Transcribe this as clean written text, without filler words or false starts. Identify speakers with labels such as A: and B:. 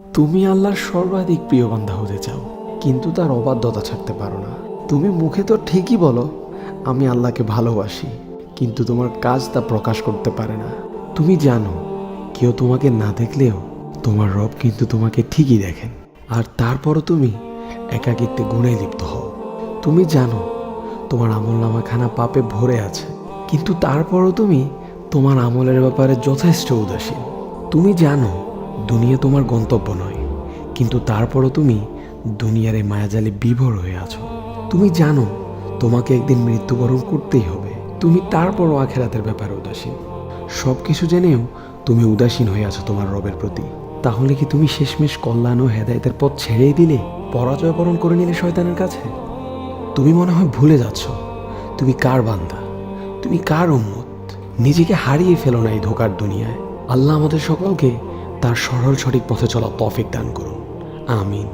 A: তুমি আল্লাহর সর্বাধিক প্রিয় বান্দা হতে চাও, কিন্তু তার অবাধ্যতা ছাড়তে পারো না। তুমি মুখে তো ঠিকই বলো আমি আল্লাহকে ভালোবাসি, কিন্তু তোমার কাজ তা প্রকাশ করতে পারে না। তুমি জানো কেউ তোমাকে না দেখলেও তোমার রব কিন্তু তোমাকে ঠিকই দেখেন, আর তারপরও তুমি একাকিত্বে গুনায় লিপ্ত হও। তুমি জানো তোমার আমলনামা খানা পাপে ভরে আছে, কিন্তু তারপরও তুমি তোমার আমলের ব্যাপারে যথেষ্ট উদাসীন। তুমি জানো দুনিয়া তোমার গন্তব্য নয়, কিন্তু তারপরও তুমি দুনিয়ার এই মায়াজালে বিভোর হয়ে আছো। তুমি জানো তোমাকে একদিন মৃত্যুবরণ করতেই হবে, তুমি তারপরও আখেরাতের ব্যাপারে উদাসীন। সব কিছু জেনেও তুমি উদাসীন হয়ে আছো তোমার রবের প্রতি। তাহলে কি তুমি শেষমেশ কল্যাণ ও হেদায়েতের পথ ছেড়েই দিলে, পরাজয় বরণ করে নিলে শয়তানের কাছে? তুমি মনে হয় ভুলে যাচ্ছ তুমি কার বান্দা, তুমি কার উম্মত। নিজেকে হারিয়ে ফেলো না এই ধোকার দুনিয়ায়। আল্লাহ আমাদের সকলকে তার সরল সঠিক পথে চলা তৌফিক দান করুন। আমিন।